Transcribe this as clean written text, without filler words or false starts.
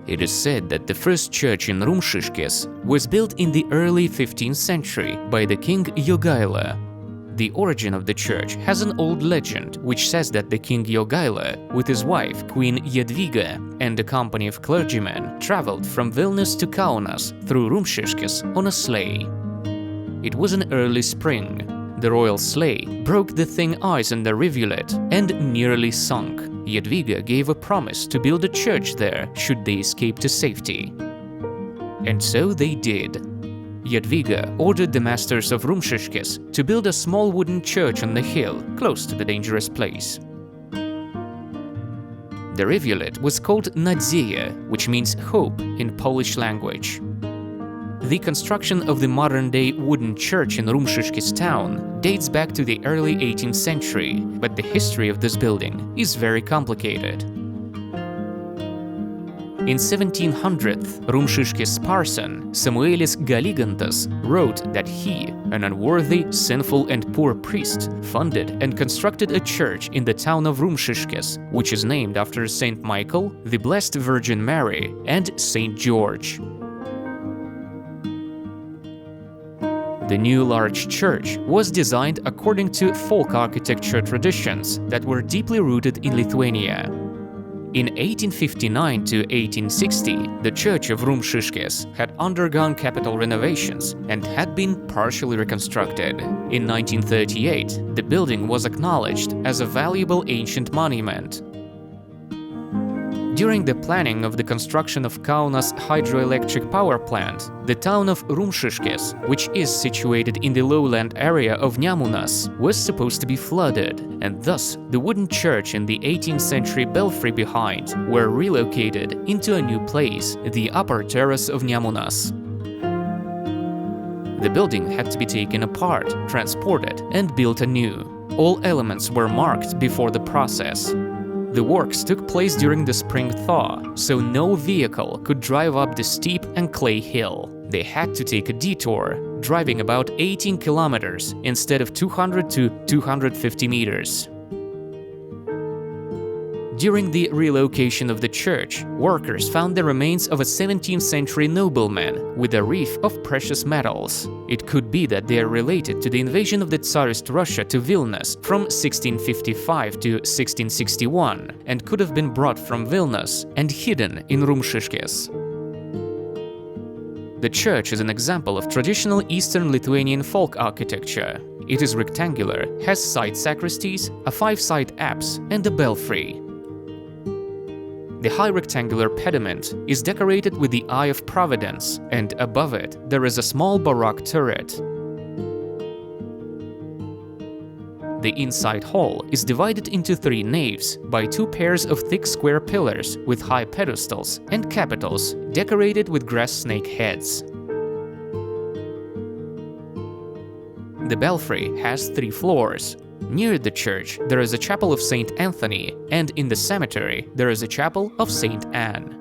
It is said that the first church in Rumšiškės was built in the early 15th century by the King Jogaila. The origin of the church has an old legend which says that the King Jogaila, with his wife Queen Jadwiga and a company of clergymen, traveled from Vilnius to Kaunas through Rumšiškės on a sleigh. It was an early spring. The royal sleigh broke the thin ice in the rivulet and nearly sunk. Jadwiga gave a promise to build a church there should they escape to safety. And so they did. Jadwiga ordered the masters of Rumšiškės to build a small wooden church on the hill close to the dangerous place. The rivulet was called Nadzieja, which means hope in Polish language. The construction of the modern-day wooden church in Rumšiškės town dates back to the early 18th century, but the history of this building is very complicated. In 1700, Rumšiškės parson Samuelis Galigantas wrote that he, an unworthy, sinful and poor priest, funded and constructed a church in the town of Rumšiškės, which is named after Saint Michael, the Blessed Virgin Mary, and Saint George. The new large church was designed according to folk architecture traditions that were deeply rooted in Lithuania. In 1859 to 1860, the church of Rumšiškės had undergone capital renovations and had been partially reconstructed. In 1938, the building was acknowledged as a valuable ancient monument. During the planning of the construction of Kaunas hydroelectric power plant, the town of Rumšiškės, which is situated in the lowland area of Nemunas, was supposed to be flooded, and thus the wooden church and the 18th century belfry behind were relocated into a new place, the upper terrace of Nemunas. The building had to be taken apart, transported, and built anew. All elements were marked before the process. The works took place during the spring thaw, so no vehicle could drive up the steep and clay hill. They had to take a detour, driving about 18 kilometers instead of 200 to 250 meters. During the relocation of the church, workers found the remains of a 17th century nobleman with a wreath of precious metals. It could be that they are related to the invasion of the Tsarist Russia to Vilnius from 1655 to 1661 and could have been brought from Vilnius and hidden in Rumšiškės. The church is an example of traditional Eastern Lithuanian folk architecture. It is rectangular, has side sacristies, a 5-side apse, and a belfry. The high rectangular pediment is decorated with the Eye of Providence, and above it there is a small Baroque turret. The inside hall is divided into 3 naves by 2 pairs of thick square pillars with high pedestals and capitals decorated with grass snake heads. The belfry has 3 floors. Near the church there is a chapel of Saint Anthony, and in the cemetery there is a chapel of Saint Anne.